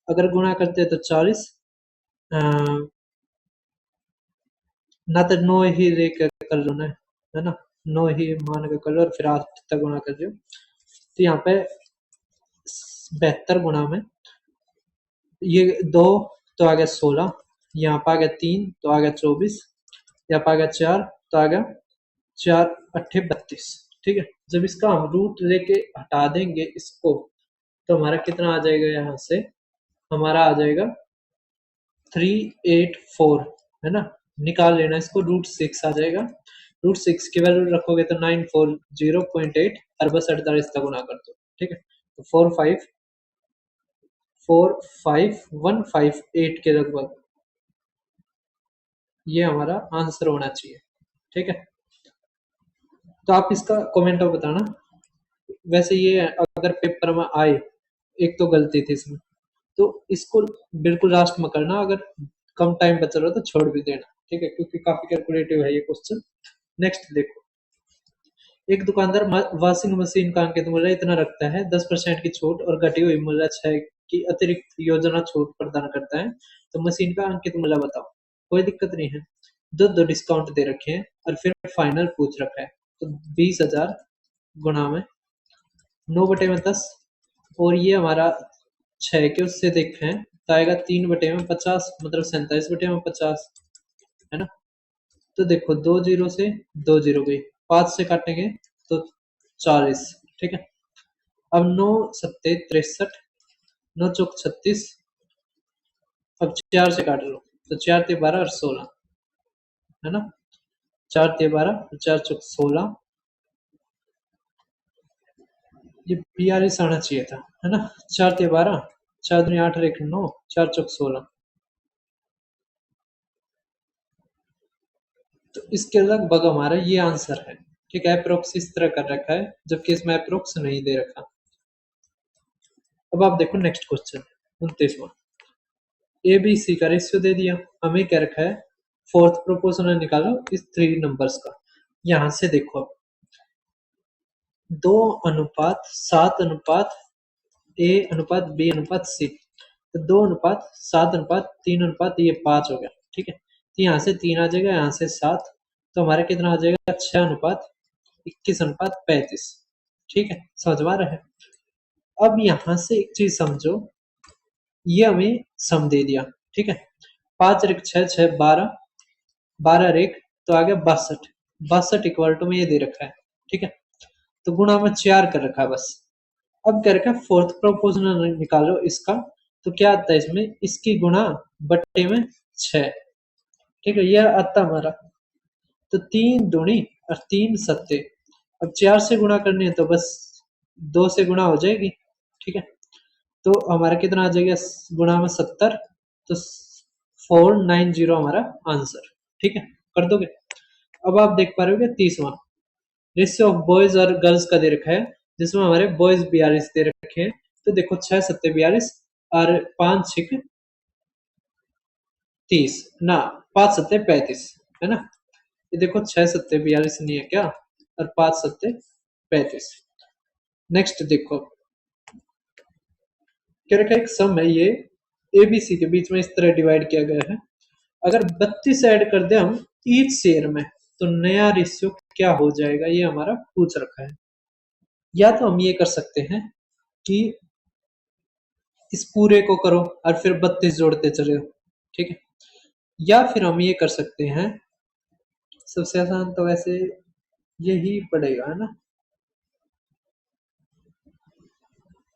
अगर गुणा करते हैं तो 40, ना तो 9 ही लेकर कर लो ना, है ना, 9 ही मान के कर लो और फिर 8 तक गुणा कर दो, तो यहाँ पे 72 गुणा में ये 2 तो आ गया 16, यहाँ पे आ गया 3 तो आ गया 24, यहाँ पे आ गया 4 तो आ गया 4 8 32, ठीक है। जब इसका हम रूट लेके हटा देंगे इसको, तो हमारा कितना आ जाएगा, यहाँ से हमारा आ जाएगा 384, है ना। निकाल लेना इसको, √6 आ जाएगा, √6 की वैल्यू रखोगे तो 940.8 और बस 48 तक गुना कर दो, ठीक है। तो 45158 के लगभग ये हमारा आंसर होना चाहिए, ठीक है। तो आप इसका कमेंट में बताना। वैसे ये अगर पेपर में आए, एक तो गलती थी इसमें, तो इसको बिल्कुल लास्ट में करना, अगर कम टाइम बचा रहा तो छोड़ भी देना, ठीक है, क्योंकि काफी कैलकुलेटिव है ये क्वेश्चन। नेक्स्ट देखो, एक दुकानदार वॉशिंग मशीन का अंकित मूल्य इतना रखता है, 10% की छूट और घटी हुई मूल्य 6 की अतिरिक्त योजना छूट प्रदान करता है, तो मशीन का अंकित मूल्य बताओ। कोई दिक्कत नहीं है, दो दो डिस्काउंट दे रखे हैं और फिर फाइनल पूछ रखा है, तो 20,000 गुणा में 9/10, और ये हमारा 6 के उससे देखें तो आएगा 3/50, मतलब 47/50, है ना। तो देखो, 2 जीरो से 2 जीरो गई, 5 से काटेंगे तो 40, ठीक है। अब 9 सत्ते 63, 9 चौक 36, अब 4 से काट लो, तो 4 तिये 12 और 16, है ना, 4 तिये 12 और 4 चौक 16, ये 42 आना चाहिए था, है ना। 4 तिये 12, 4 दूनी 8 और 1 9, 4 चौक 16, तो इसके लगभग हमारा ये आंसर है, ठीक है। अप्रोक्स इस तरह कर रखा है, जबकि इसमें अप्रोक्स नहीं दे रखा। अब आप देखो नेक्स्ट क्वेश्चन 29वां, ए बी सी का रेशियो दे दिया, हमें क्या रखा है, फोर्थ प्रोपोर्शनल निकालो इस 3 नंबर्स का। यहां से देखो, 2:7:A:B:C, तो 2:7:3:, ये 5 हो गया, ठीक है। तो यहाँ से 3 आ जाएगा, यहाँ से 7, तो हमारा कितना आ जाएगा, 6:21:35, ठीक है। समझ में आ रहा है। अब यहाँ से एक चीज समझो, ये हमें सम दे दिया, ठीक है। 5 और 1 6, 6 12, 12 और 1 तो आ गया 62, 62 इक्वल टू में ये दे रखा है, ठीक है। तो गुणा में 4 कर रखा है बस। अब क्या रखा है, फोर्थ प्रोपोर्शनल निकालो इसका, तो क्या आता है इसमें, इसकी गुणा बट्टे में 6, ठीक है, यह आता हमारा। तो 3 दूनी और 3 सत्ते, अब 4 से गुणा करनी है तो बस 2 से गुणा हो जाएगी, ठीक है। तो हमारा कितना आ जाएगा, गुणा में 70, तो 490 हमारा आंसर, ठीक है। कर दोगे। अब आप देख पा रहे हो 30वां, रेशियो ऑफ बॉयज और गर्ल्स का दे रखा है, जिसमें हमारे बॉयज 42 दे रखे हैं। तो देखो, 6 सत्ते 42 और 5 6 30 ना, 5 सत्ते 35, है ना। ये देखो, 6 सत्ते 42 नहीं है क्या, और 5 सत्ते 35। नेक्स्ट देखो, क्या रखा है, एक सम है ये, ए बी सी के बीच में इस तरह डिवाइड किया गया है। अगर 32 ऐड कर दे हम ईच शेयर में, तो नया रेशियो क्या हो जाएगा, ये हमारा पूछ रखा है। या तो हम ये कर सकते हैं कि इस पूरे को करो और फिर 32 जोड़ते चले, ठीक है। या फिर हम ये कर सकते हैं, सबसे आसान तो वैसे यही पड़ेगा, है ना।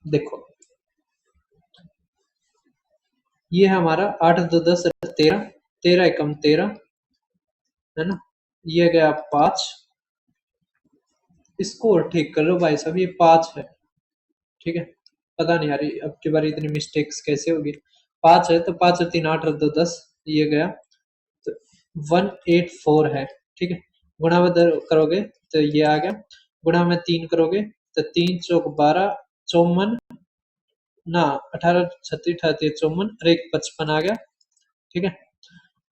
देखो ये है हमारा 8 2 10 13, 13 एकम 13, है ना। ये गया 5, इसको और ठीक कर लो भाई साहब, ये 5 है, ठीक है। पता नहीं यार अब की बार इतनी मिस्टेक्स कैसे होगी। 5 है तो 5 और 3 8 और 2 10, ये गया तो 184 है, ठीक है। गुणा में करोगे तो ये आ गया, गुणा में 3 करोगे तो 3 चौक 12, 54 ना 18 36 38 54 और एक 55 आ गया, ठीक है।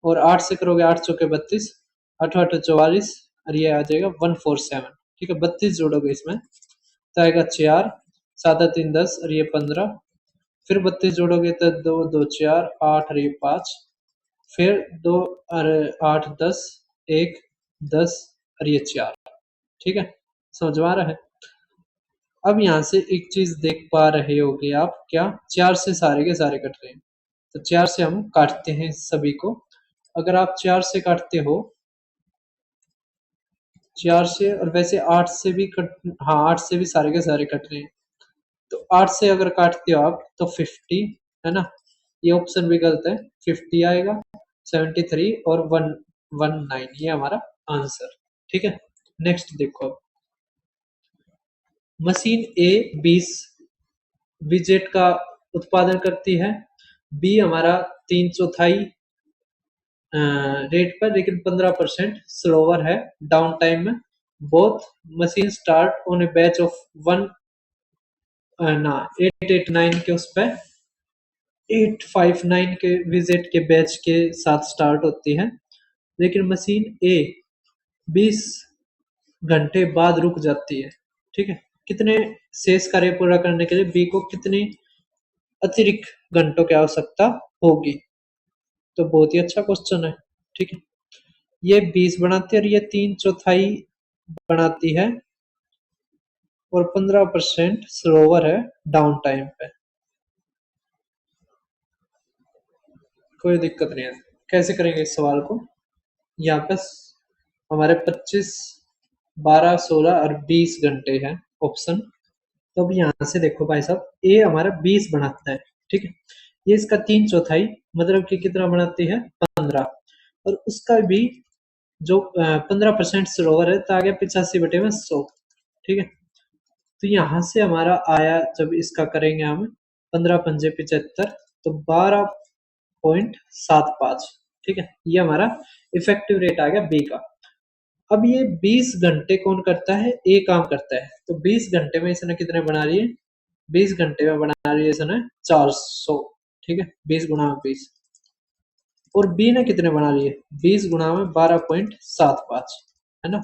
और 8 से करोगे 8 चौके 32, 8 8 44 और ये आ जाएगा 147, ठीक है। 32 जोड़ोगे इसमें तो आएगा 4, 7 3 10 और ये 15, फिर 32 जोड़ोगे तो 2 2 4 8 और ये 5, फिर 2 और 8 10 1 10 और ये 4, ठीक है। समझ में आ रहा है। अब यहाँ से एक चीज देख पा रहे होगे आप, क्या 4 से सारे के सारे कट रहे हैं, तो 4 से हम काटते हैं सभी को। अगर आप 4 से काटते हो, 4 से, और वैसे 8 से भी कट, हाँ 8 से भी सारे के सारे कट रहे हैं, तो 8 से अगर काटते हो आप तो 50, है ना। ये ऑप्शन भी गलत है, 50 आएगा, 73 और 119, ये हमारा आंसर, ठीक है। नेक्स्ट देखो, अब मशीन ए 20 विजेट का उत्पादन करती है, बी हमारा 3/4 रेट पर लेकिन 15% स्लोवर है डाउन टाइम में। Both machine start on A batch of one ना 889 के उस पर 859 के विजिट के बैच के साथ स्टार्ट होती है, लेकिन मशीन ए 20 घंटे बाद रुक जाती है, ठीक है। कितने शेष कार्य पूरा करने के लिए बी को कितने अतिरिक्त घंटों की आवश्यकता होगी। तो बहुत ही अच्छा क्वेश्चन है, ठीक है। ये 20 बनाती है और ये 3/4 बनाती है, और 15% स्लोवर है डाउन टाइम पे। कोई दिक्कत नहीं है। कैसे करेंगे इस सवाल को, यहाँ पे हमारे 25 12 16 और 20 घंटे हैं ऑप्शन। तो अब यहाँ से देखो भाई साहब, ए हमारा 20 बनाता है, ठीक है। ये इसका 3/4 मतलब कि कितना बनाती है, 15, और उसका भी जो 15% स्लोवर है तो आ गया 85/100, ठीक है। तो यहाँ से हमारा आया, जब इसका करेंगे हम 15 पंजे 75, तो 12.75, ठीक है। ये हमारा इफेक्टिव रेट आ गया बी का। अब ये 20 घंटे कौन करता है, ए काम करता है, तो 20 घंटे में इसने कितने बना लिए, 20 घंटे में बना लिए इसने 400, ठीक है। 20 गुणा में 20, और बी ने कितने बना लिए, 20 गुणा में 12.75, है ना।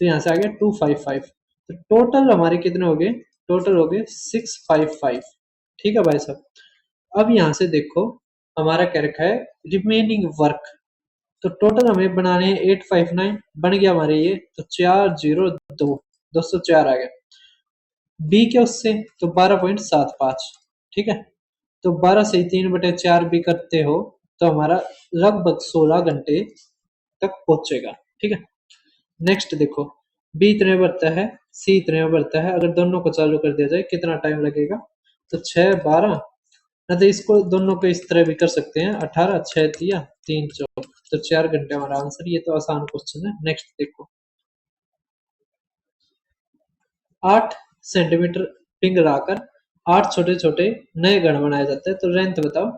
तो यहाँ से आ गया 255, तो टोटल हमारे कितने हो गए, टोटल हो गए 655, ठीक है भाई साहब। अब यहाँ से देखो हमारा क्या रखा है, रिमेनिंग वर्क, तो टोटल हमें बनाने हैं 859, बन गया हमारे ये, तो 402, 204 आ गया। बी के उससे तो 12.75, ठीक है। तो 12 से 3/4 भी करते हो तो हमारा लगभग 16 घंटे तक पहुंचेगा, ठीक है। नेक्स्ट देखो, बी इतने बढ़ता है, सी इतने बढ़ता है, अगर दोनों को चालू कर दिया जाए कितना टाइम लगेगा, तो 6 12, ना तो इसको दोनों को इस तरह भी कर सकते हैं, 18 6 दिया 3 4, तो 4 घंटे हमारा आंसर। ये तो आसान क्वेश्चन है। नेक्स्ट देखो, 8 सेंटीमीटर पिघलाकर 8 छोटे छोटे नए गण बनाए जाते हैं, तो लेंथ बताओ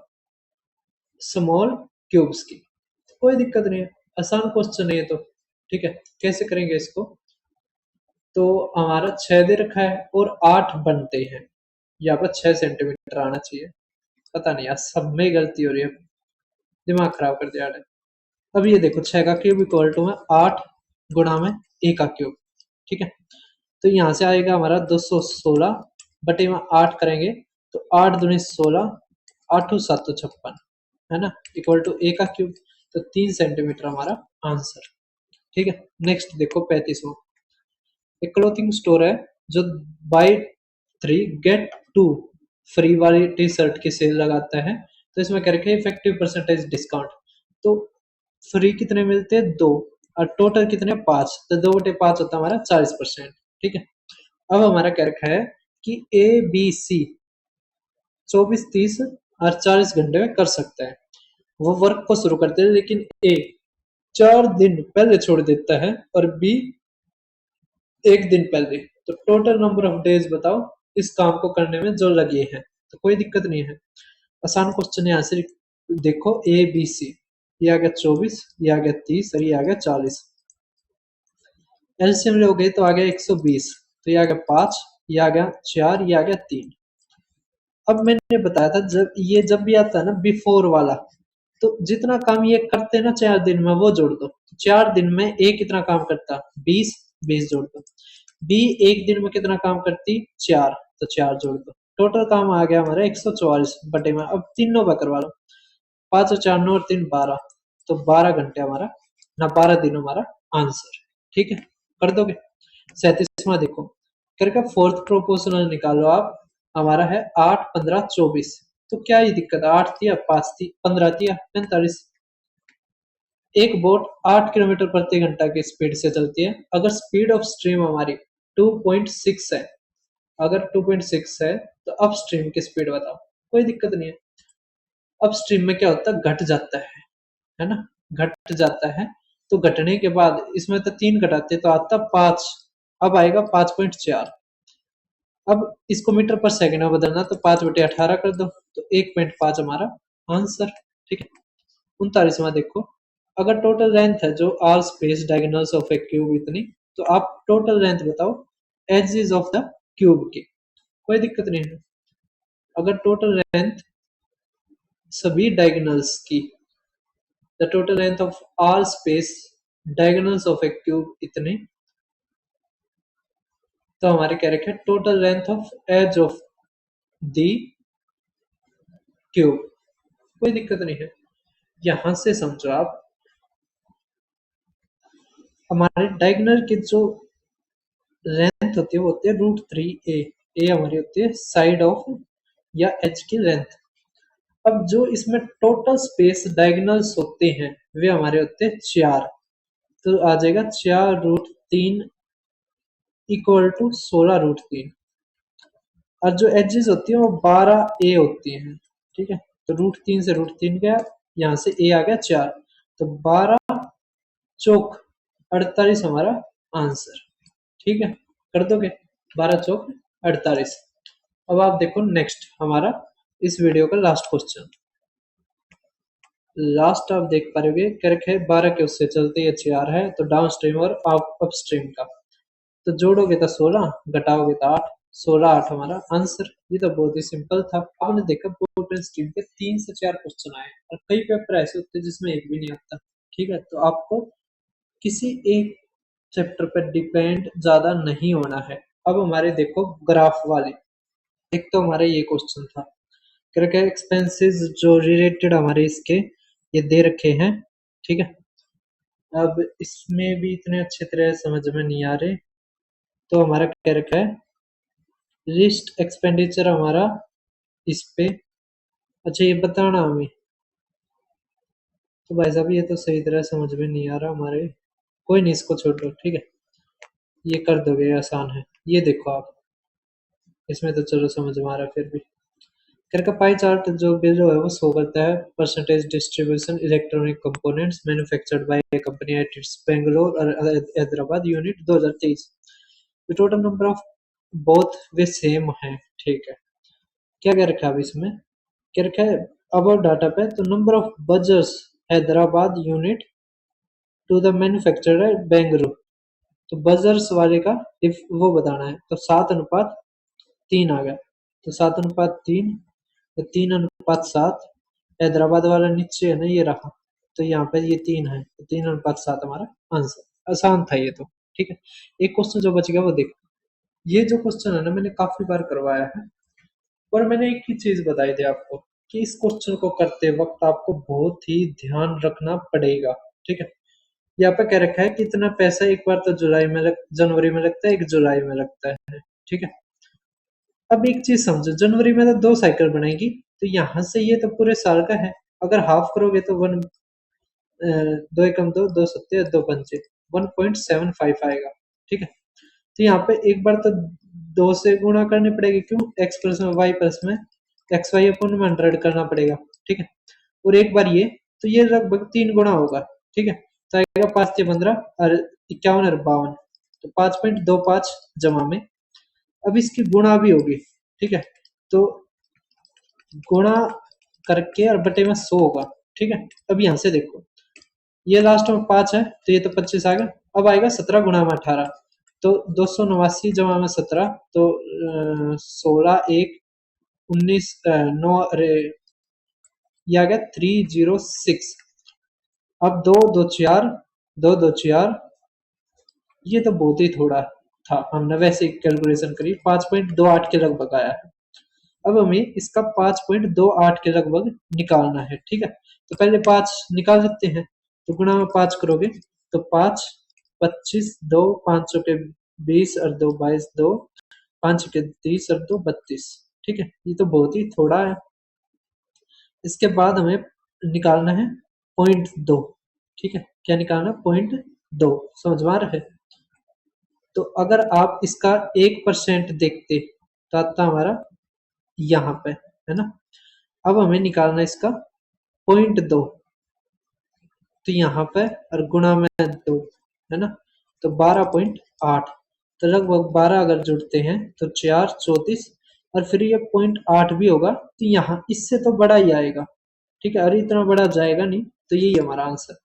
स्मॉल क्यूब्स की। तो कोई दिक्कत नहीं है, आसान क्वेश्चन है ये तो, ठीक है। कैसे करेंगे इसको, तो हमारा 6 दे रखा है और 8 बनते हैं, यहाँ पर 6 सेंटीमीटर आना चाहिए। पता नहीं यार, सब में गलती हो रही है, दिमाग खराब कर दिया है। अब ये देखो 6 का क्यूब इक्वल टू में 8 गुणा में ए का क्यूब, ठीक है। तो यहाँ से आएगा हमारा 216 बटे में 8 करेंगे तो 8 दूनी 16, 8 7 56, है ना, इक्वल टू ए का क्यूब, तो 3 सेंटीमीटर हमारा आंसर, ठीक है। नेक्स्ट देखो 35वां, एक क्लोथिंग स्टोर है जो बाय 3 गेट 2 फ्री वाली टी शर्ट की सेल लगाता है, तो इसमें क्या रखे इफेक्टिव परसेंटेज डिस्काउंट। तो फ्री कितने मिलते हैं, 2, और टोटल कितने 5, तो 2/5 होता है हमारा 40%, ठीक है। अब हमारा क्या रखा है कि ए बी सी 24, 30 और 40 घंटे में कर सकता है। वो वर्क को शुरू करते हैं, लेकिन ए 4 दिन पहले छोड़ देता है और बी 1 दिन पहले। तो टोटल नंबर ऑफ डेज बताओ इस काम को करने में जो लगे हैं। तो कोई दिक्कत नहीं है, आसान क्वेश्चन है। यहाँ से देखो ए बी सी, ये आ गया 24, ये आ गया 30 और ये आ गया 40। एलसीएम लोगे तो आ गया 120, तो ये आ गया 5, ये आ गया 4, ये आ गया 3। अब मैंने बताया था जब भी आता है ना बिफोर वाला, तो जितना काम ये करते हैं ना 4 दिन में वो जोड़ दो। 4 दिन में ए कितना काम करता, 20, 20 जोड़ दो। बी 1 दिन में कितना काम करती, 4, तो 4 जोड़ दो। टोटल काम आ गया हमारा 144 बटे में। अब तीनों का करवा लो, 5 और 4 9 और 3 12, तो 12 घंटे हमारा ना 12 दिन हमारा आंसर। ठीक है, कर दोगे। 37वां देखो, करके फोर्थ प्रोपोर्शनल निकालो आप। हमारा है 8 15 24। तो क्या ये दिक्कत है, 8 थी या 5 थी, 15 थी या 45। एक बोट 8 किलोमीटर प्रति घंटा की स्पीड से चलती है। अगर स्पीड ऑफ स्ट्रीम हमारी 2.6 है, अगर 2.6 है तो अप स्ट्रीम की स्पीड बताओ। कोई दिक्कत नहीं है। अप स्ट्रीम में क्या होता है, घट जाता है ना, घट जाता है। तो घटने के बाद इसमें तो 3 घटाते तो आता 5, अब आएगा 5.4। अब इसको मीटर पर सेकंड में बदलना, तो 5/18 कर दो, तो 1.5 हमारा आंसर। ठीक है। 39वां देखो, अगर टोटल लेंथ है जो our space diagonals of a cube इतनी, तो आप टोटल लेंथ बताओ एजेस ऑफ द क्यूब की। कोई दिक्कत नहीं है। अगर टोटल लेंथ सभी डायगोनल्स की, the total length of our space diagonals of a cube इतने, तो हमारे क्या रखे, total length of edge of the cube. कोई दिक्कत नहीं है। यहां से समझो आप, हमारे डायगोनल की जो लेंथ होती है वो होती है √3a। ए हमारी होती है साइड ऑफ या एज की लेंथ। अब जो इसमें टोटल स्पेस डायगोनल्स होते हैं वे हमारे होते हैं 4। तो आ जाएगा 4√3 इक्वल टू 16√3। और जो एजेस होती है वो 12a होती हैं। ठीक है, तो √3 से √3 गया, यहाँ से a आ गया 4, तो 12 चौक 48 हमारा आंसर। ठीक है, कर दोगे। 12 चौक 48। अब आप देखो नेक्स्ट हमारा इस वीडियो का लास्ट क्वेश्चन। लास्ट आप देख पा रहे करक है 12 के उससे चलते ये 4 है, तो डाउन स्ट्रीम और अप स्ट्रीम का, तो जोड़ोगे तो 16, घटाओगे तो 8, 16 8 हमारा आंसर। ये तो बहुत ही सिंपल था। आपने देखा बोर्ड स्ट्रीम के 3 से 4 क्वेश्चन आए, और कई पेपर ऐसे होते हैं जिसमें एक भी नहीं आता। ठीक है, तो आपको किसी एक चैप्टर पर डिपेंड ज्यादा नहीं होना है। अब हमारे देखो ग्राफ वाले, एक तो हमारा ये क्वेश्चन था, करके एक्सपेंसेस जो रिलेटेड हमारे इसके ये दे रखे हैं। ठीक है, अब इसमें भी इतने अच्छे तरह समझ में नहीं आ रहे, तो हमारा क्या रखा है, लिस्ट एक्सपेंडिचर हमारा इस पे। अच्छा ये बताना हमें, तो भाई साहब ये तो सही तरह समझ में नहीं आ रहा हमारे। कोई नहीं, इसको छोड़ दो। ठीक है, ये कर दोगे, आसान है। ये देखो आप, इसमें तो चलो समझ में आ रहा है फिर भी। करके पाई चार्ट जो है वो शो करता है percentage distribution electronic components manufactured by a company at its Bangalore और Hyderabad unit 2023। The total number of both way same है। ठीक है, क्या क्या रखा है अब इसमें, क्या रखा है अब डाटा पे, तो number of buzzers Hyderabad unit to the manufacturer Bengaluru. तो बजर्स वाले का इफ वो बताना है, तो 7:3 आ गया, तो 7:3, तो 3:7। हैदराबाद वाला नीचे है ना, ये रहा, तो यहाँ पे ये 3 है, तो 3:7 हमारा आंसर। आसान था ये तो। ठीक है, एक क्वेश्चन जो बच गया वो देखो। ये जो क्वेश्चन है ना मैंने काफी बार करवाया है, पर मैंने एक ही चीज बताई थी आपको कि इस क्वेश्चन को करते वक्त आपको बहुत ही ध्यान रखना पड़ेगा। ठीक है, यहाँ पे क्या रखा है कि इतना पैसा एक बार तो जनवरी में लगता है, एक जुलाई में लगता है। ठीक है, अब एक चीज समझो, जनवरी में तो 2 साइकिल बनेगी, तो यहाँ से ये तो पूरे साल का है। अगर हाफ करोगे तो 2 एकम 2, 2 सत्ते 2 पंचे 1.75 आएगा। ठीक है, तो यहाँ पे एक बार तो 2 से गुणा करनी पड़ेगी, क्यों, एक्स प्लस में वाई प्लस में एक्स वाई अपन में 100 करना पड़ेगा, ठीक है। और एक बार ये, तो ये लगभग 3 गुना होगा, ठीक है। तो आएगा 5×3 = 15 और 51 और 52, तो 5.25 जमा में। अब इसकी गुणा भी होगी, ठीक है। तो गुणा करके और बटे में 100 होगा, ठीक है। अब यहाँ से देखो, ये लास्ट में 5 है तो ये तो 25 आ गया। अब आएगा 17×18, तो 289 जमा में 17, तो 16 1 19 9, अरे ये आ गया 306। अब 2 2 4, 2 2 4, ये तो बहुत ही थोड़ा था, हमने वैसे ही कैलकुलेशन करी, 5.28 के लगभग आया है। अब हमें इसका 5.28 के लगभग निकालना है, ठीक है। तो पहले 5 निकाल सकते हैं, तो गुणा में 5 करोगे तो 5 25, 2 5 के 20 और 2 22, 2 5 के 30 और 2 32, ठीक है। ये तो बहुत ही थोड़ा है। इसके बाद हमें निकालना है 0.2, ठीक है। क्या निकालना? 0.2, समझ में आ रहा है? तो अगर आप इसका 1% देखते तो आता हमारा यहाँ पे, है ना। अब हमें निकालना है इसका 0.2, तो यहाँ पे और गुणा में 2, है ना, तो 12.8, तो लगभग 12 अगर जुड़ते हैं तो 4 34, और फिर ये 0.8 भी होगा, तो यहाँ इससे तो बड़ा ही आएगा, ठीक है। अरे इतना बड़ा जाएगा नहीं, तो यही हमारा आंसर।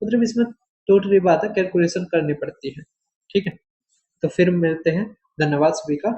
मतलब इसमें टोटली बात है, कैलकुलेशन करनी पड़ती है, ठीक है। तो फिर मिलते हैं, धन्यवाद सभी का।